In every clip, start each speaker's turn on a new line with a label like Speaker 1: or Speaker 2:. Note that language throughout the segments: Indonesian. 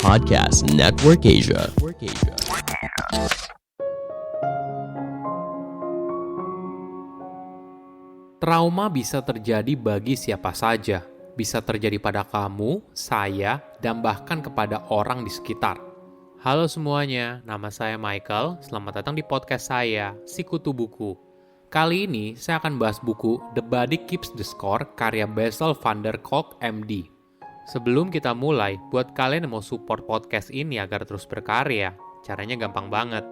Speaker 1: Podcast Network Asia.
Speaker 2: Trauma bisa terjadi bagi siapa saja. Bisa terjadi pada kamu, saya, dan bahkan kepada orang di sekitar. Halo semuanya, nama saya Michael. Selamat datang di podcast saya, Sikutu Buku. Kali ini saya akan bahas buku The Body Keeps the Score karya Bessel van der Kolk, MD. Sebelum kita mulai, buat kalian yang mau support podcast ini agar terus berkarya, caranya gampang banget.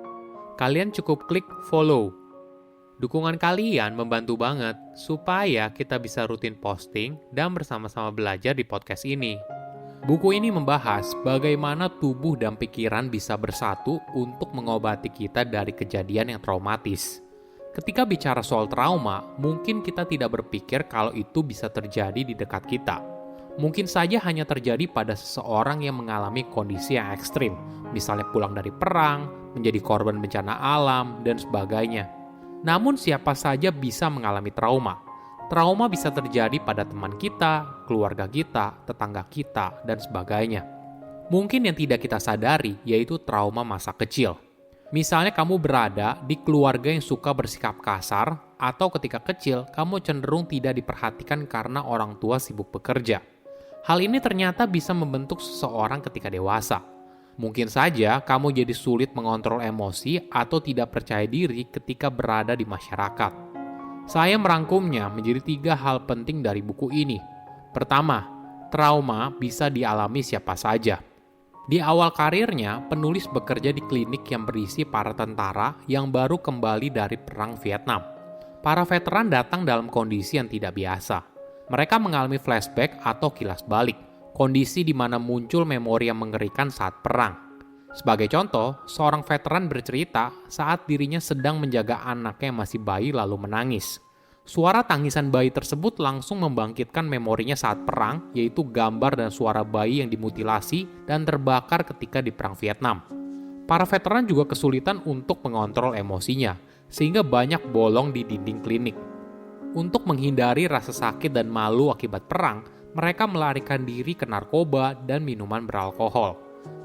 Speaker 2: Kalian cukup klik follow. Dukungan kalian membantu banget supaya kita bisa rutin posting dan bersama-sama belajar di podcast ini. Buku ini membahas bagaimana tubuh dan pikiran bisa bersatu untuk mengobati kita dari kejadian yang traumatis. Ketika bicara soal trauma, mungkin kita tidak berpikir kalau itu bisa terjadi di dekat kita. Mungkin saja hanya terjadi pada seseorang yang mengalami kondisi yang ekstrim, misalnya pulang dari perang, menjadi korban bencana alam, dan sebagainya. Namun siapa saja bisa mengalami trauma. Trauma bisa terjadi pada teman kita, keluarga kita, tetangga kita, dan sebagainya. Mungkin yang tidak kita sadari yaitu trauma masa kecil. Misalnya kamu berada di keluarga yang suka bersikap kasar, atau ketika kecil kamu cenderung tidak diperhatikan karena orang tua sibuk bekerja. Hal ini ternyata bisa membentuk seseorang ketika dewasa. Mungkin saja kamu jadi sulit mengontrol emosi atau tidak percaya diri ketika berada di masyarakat. Saya merangkumnya menjadi 3 hal penting dari buku ini. Pertama, trauma bisa dialami siapa saja. Di awal karirnya, penulis bekerja di klinik yang berisi para tentara yang baru kembali dari Perang Vietnam. Para veteran datang dalam kondisi yang tidak biasa. Mereka mengalami flashback atau kilas balik, kondisi di mana muncul memori yang mengerikan saat perang. Sebagai contoh, seorang veteran bercerita saat dirinya sedang menjaga anaknya yang masih bayi lalu menangis. Suara tangisan bayi tersebut langsung membangkitkan memorinya saat perang, yaitu gambar dan suara bayi yang dimutilasi dan terbakar ketika di Perang Vietnam. Para veteran juga kesulitan untuk mengontrol emosinya, sehingga banyak bolong di dinding klinik. Untuk menghindari rasa sakit dan malu akibat perang, mereka melarikan diri ke narkoba dan minuman beralkohol.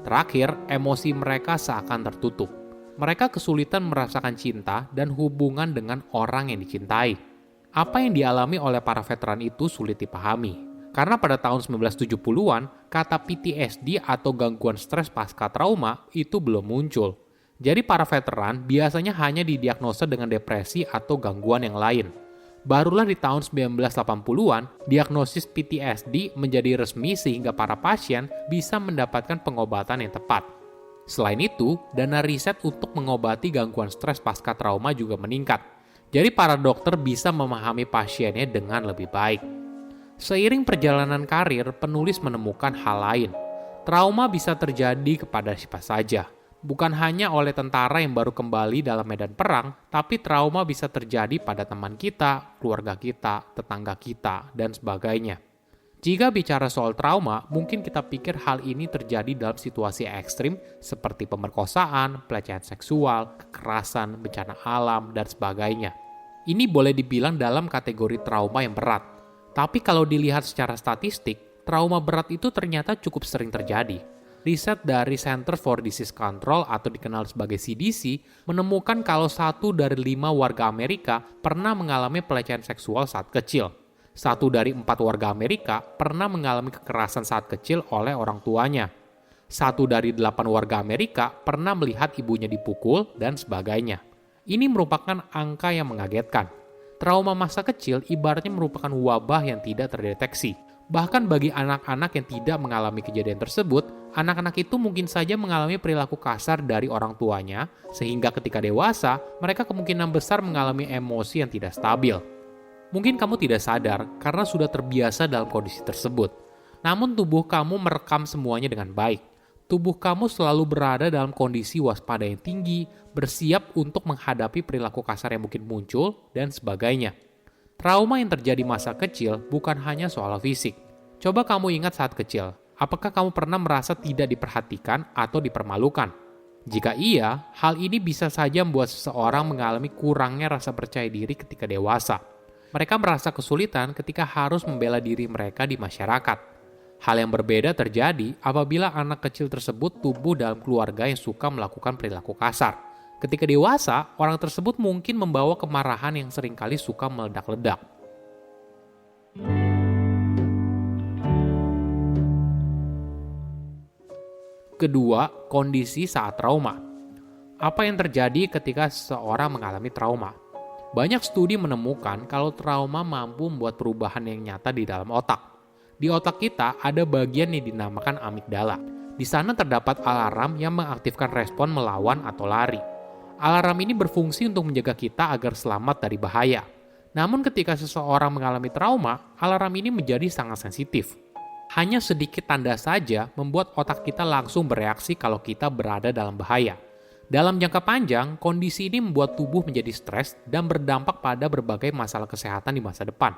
Speaker 2: Terakhir, emosi mereka seakan tertutup. Mereka kesulitan merasakan cinta dan hubungan dengan orang yang dicintai. Apa yang dialami oleh para veteran itu sulit dipahami. Karena pada tahun 1970-an, kata PTSD atau gangguan stres pasca trauma itu belum muncul. Jadi para veteran biasanya hanya didiagnosa dengan depresi atau gangguan yang lain. Barulah di tahun 1980-an, diagnosis PTSD menjadi resmi sehingga para pasien bisa mendapatkan pengobatan yang tepat. Selain itu, dana riset untuk mengobati gangguan stres pasca trauma juga meningkat. Jadi para dokter bisa memahami pasiennya dengan lebih baik. Seiring perjalanan karir, penulis menemukan hal lain. Trauma bisa terjadi kepada siapa saja. Bukan hanya oleh tentara yang baru kembali dalam medan perang, tapi trauma bisa terjadi pada teman kita, keluarga kita, tetangga kita, dan sebagainya. Jika bicara soal trauma, mungkin kita pikir hal ini terjadi dalam situasi ekstrim seperti pemerkosaan, pelecehan seksual, kekerasan, bencana alam, dan sebagainya. Ini boleh dibilang dalam kategori trauma yang berat. Tapi kalau dilihat secara statistik, trauma berat itu ternyata cukup sering terjadi. Riset dari Center for Disease Control atau dikenal sebagai CDC menemukan kalau 1 dari 5 warga Amerika pernah mengalami pelecehan seksual saat kecil. 1 dari 4 warga Amerika pernah mengalami kekerasan saat kecil oleh orang tuanya. 1 dari 8 warga Amerika pernah melihat ibunya dipukul dan sebagainya. Ini merupakan angka yang mengagetkan. Trauma masa kecil ibaratnya merupakan wabah yang tidak terdeteksi. Bahkan bagi anak-anak yang tidak mengalami kejadian tersebut, anak-anak itu mungkin saja mengalami perilaku kasar dari orang tuanya, sehingga ketika dewasa, mereka kemungkinan besar mengalami emosi yang tidak stabil. Mungkin kamu tidak sadar karena sudah terbiasa dalam kondisi tersebut. Namun tubuh kamu merekam semuanya dengan baik. Tubuh kamu selalu berada dalam kondisi waspada yang tinggi, bersiap untuk menghadapi perilaku kasar yang mungkin muncul, dan sebagainya. Trauma yang terjadi masa kecil bukan hanya soal fisik. Coba kamu ingat saat kecil, apakah kamu pernah merasa tidak diperhatikan atau dipermalukan? Jika iya, hal ini bisa saja membuat seseorang mengalami kurangnya rasa percaya diri ketika dewasa. Mereka merasa kesulitan ketika harus membela diri mereka di masyarakat. Hal yang berbeda terjadi apabila anak kecil tersebut tumbuh dalam keluarga yang suka melakukan perilaku kasar. Ketika dewasa, orang tersebut mungkin membawa kemarahan yang seringkali suka meledak-ledak. Kedua, kondisi saat trauma. Apa yang terjadi ketika seseorang mengalami trauma? Banyak studi menemukan kalau trauma mampu membuat perubahan yang nyata di dalam otak. Di otak kita ada bagian yang dinamakan amigdala. Di sana terdapat alarm yang mengaktifkan respon melawan atau lari. Alarm ini berfungsi untuk menjaga kita agar selamat dari bahaya. Namun ketika seseorang mengalami trauma, alarm ini menjadi sangat sensitif. Hanya sedikit tanda saja membuat otak kita langsung bereaksi kalau kita berada dalam bahaya. Dalam jangka panjang, kondisi ini membuat tubuh menjadi stres dan berdampak pada berbagai masalah kesehatan di masa depan.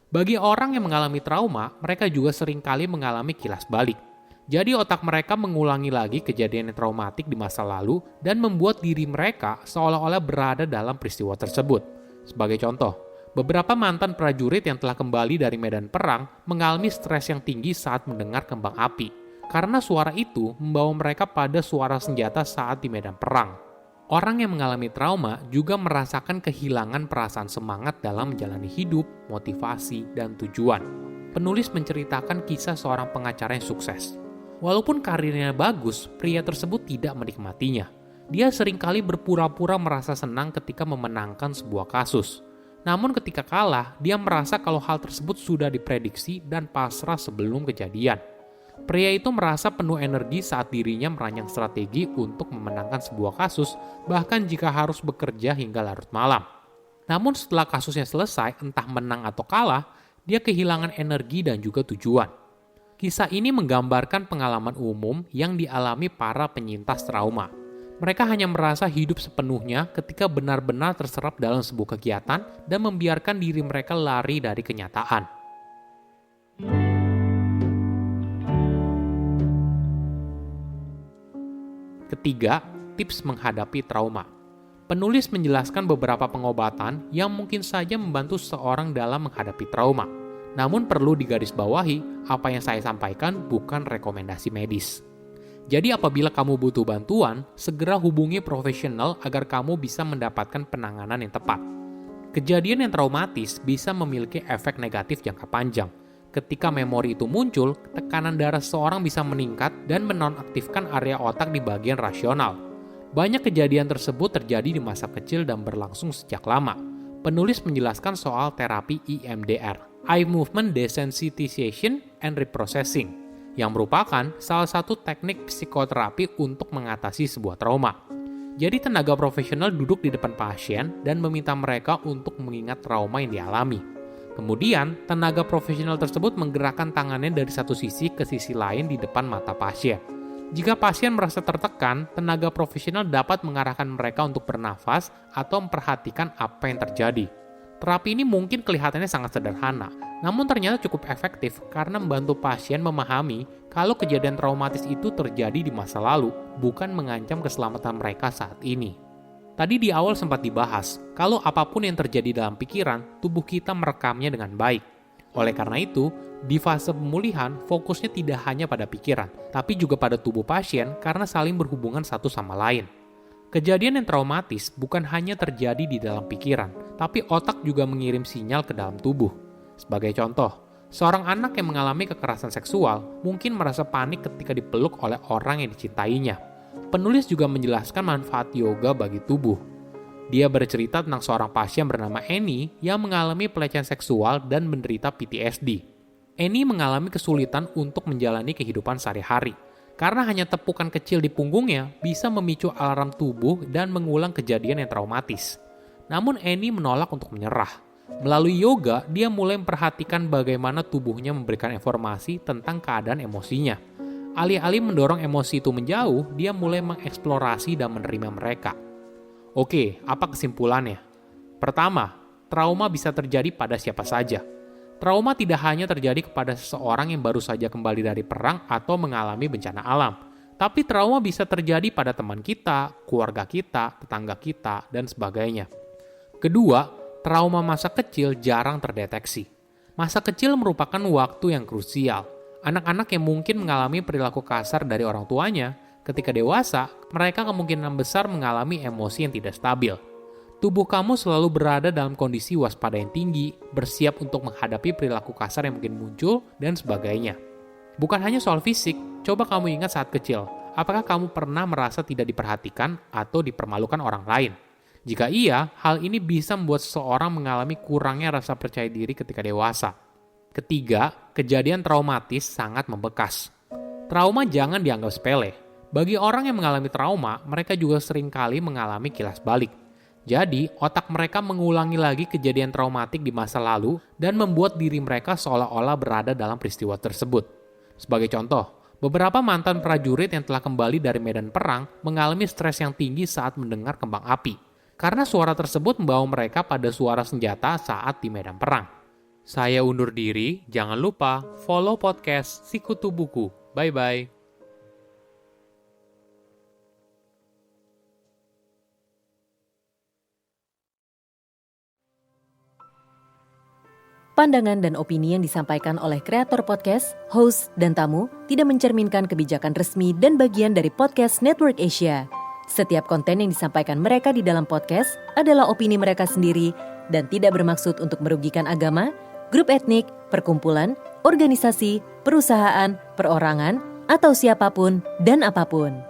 Speaker 2: Bagi orang yang mengalami trauma, mereka juga seringkali mengalami kilas balik. Jadi otak mereka mengulangi lagi kejadian yang traumatik di masa lalu dan membuat diri mereka seolah-olah berada dalam peristiwa tersebut. Sebagai contoh, beberapa mantan prajurit yang telah kembali dari medan perang mengalami stres yang tinggi saat mendengar kembang api, karena suara itu membawa mereka pada suara senjata saat di medan perang. Orang yang mengalami trauma juga merasakan kehilangan perasaan semangat dalam menjalani hidup, motivasi, dan tujuan. Penulis menceritakan kisah seorang pengacara yang sukses. Walaupun karirnya bagus, pria tersebut tidak menikmatinya. Dia seringkali berpura-pura merasa senang ketika memenangkan sebuah kasus. Namun ketika kalah, dia merasa kalau hal tersebut sudah diprediksi dan pasrah sebelum kejadian. Pria itu merasa penuh energi saat dirinya merancang strategi untuk memenangkan sebuah kasus, bahkan jika harus bekerja hingga larut malam. Namun setelah kasusnya selesai, entah menang atau kalah, dia kehilangan energi dan juga tujuan. Kisah ini menggambarkan pengalaman umum yang dialami para penyintas trauma. Mereka hanya merasa hidup sepenuhnya ketika benar-benar terserap dalam sebuah kegiatan dan membiarkan diri mereka lari dari kenyataan. Ketiga, tips menghadapi trauma. Penulis menjelaskan beberapa pengobatan yang mungkin saja membantu seseorang dalam menghadapi trauma. Namun perlu digarisbawahi, apa yang saya sampaikan bukan rekomendasi medis. Jadi apabila kamu butuh bantuan, segera hubungi profesional agar kamu bisa mendapatkan penanganan yang tepat. Kejadian yang traumatis bisa memiliki efek negatif jangka panjang. Ketika memori itu muncul, tekanan darah seseorang bisa meningkat dan menonaktifkan area otak di bagian rasional. Banyak kejadian tersebut terjadi di masa kecil dan berlangsung sejak lama. Penulis menjelaskan soal terapi EMDR, Eye Movement Desensitization and Reprocessing, yang merupakan salah satu teknik psikoterapi untuk mengatasi sebuah trauma. Jadi tenaga profesional duduk di depan pasien dan meminta mereka untuk mengingat trauma yang dialami. Kemudian, tenaga profesional tersebut menggerakkan tangannya dari satu sisi ke sisi lain di depan mata pasien. Jika pasien merasa tertekan, tenaga profesional dapat mengarahkan mereka untuk bernafas atau memperhatikan apa yang terjadi. Terapi ini mungkin kelihatannya sangat sederhana, namun ternyata cukup efektif karena membantu pasien memahami kalau kejadian traumatis itu terjadi di masa lalu, bukan mengancam keselamatan mereka saat ini. Tadi di awal sempat dibahas, kalau apapun yang terjadi dalam pikiran, tubuh kita merekamnya dengan baik. Oleh karena itu, di fase pemulihan, fokusnya tidak hanya pada pikiran, tapi juga pada tubuh pasien karena saling berhubungan satu sama lain. Kejadian yang traumatis bukan hanya terjadi di dalam pikiran, tapi otak juga mengirim sinyal ke dalam tubuh. Sebagai contoh, seorang anak yang mengalami kekerasan seksual mungkin merasa panik ketika dipeluk oleh orang yang dicintainya. Penulis juga menjelaskan manfaat yoga bagi tubuh. Dia bercerita tentang seorang pasien bernama Annie yang mengalami pelecehan seksual dan menderita PTSD. Annie mengalami kesulitan untuk menjalani kehidupan sehari-hari, karena hanya tepukan kecil di punggungnya bisa memicu alarm tubuh dan mengulang kejadian yang traumatis. Namun Annie menolak untuk menyerah. Melalui yoga, dia mulai memperhatikan bagaimana tubuhnya memberikan informasi tentang keadaan emosinya. Alih-alih mendorong emosi itu menjauh, dia mulai mengeksplorasi dan menerima mereka. Oke, apa kesimpulannya? Pertama, trauma bisa terjadi pada siapa saja. Trauma tidak hanya terjadi kepada seseorang yang baru saja kembali dari perang atau mengalami bencana alam, tapi trauma bisa terjadi pada teman kita, keluarga kita, tetangga kita, dan sebagainya. Kedua, trauma masa kecil jarang terdeteksi. Masa kecil merupakan waktu yang krusial. Anak-anak yang mungkin mengalami perilaku kasar dari orang tuanya, ketika dewasa, mereka kemungkinan besar mengalami emosi yang tidak stabil. Tubuh kamu selalu berada dalam kondisi waspada yang tinggi, bersiap untuk menghadapi perilaku kasar yang mungkin muncul, dan sebagainya. Bukan hanya soal fisik, coba kamu ingat saat kecil, apakah kamu pernah merasa tidak diperhatikan atau dipermalukan orang lain? Jika iya, hal ini bisa membuat seseorang mengalami kurangnya rasa percaya diri ketika dewasa. Ketiga, kejadian traumatis sangat membekas. Trauma jangan dianggap sepele. Bagi orang yang mengalami trauma, mereka juga seringkali mengalami kilas balik. Jadi, otak mereka mengulangi lagi kejadian traumatik di masa lalu dan membuat diri mereka seolah-olah berada dalam peristiwa tersebut. Sebagai contoh, beberapa mantan prajurit yang telah kembali dari medan perang mengalami stres yang tinggi saat mendengar kembang api, karena suara tersebut membawa mereka pada suara senjata saat di medan perang. Saya undur diri, jangan lupa follow podcast Sikutu Buku. Bye-bye.
Speaker 3: Pandangan dan opini yang disampaikan oleh kreator podcast, host, dan tamu tidak mencerminkan kebijakan resmi dan bagian dari podcast Network Asia. Setiap konten yang disampaikan mereka di dalam podcast adalah opini mereka sendiri dan tidak bermaksud untuk merugikan agama, grup etnik, perkumpulan, organisasi, perusahaan, perorangan, atau siapapun dan apapun.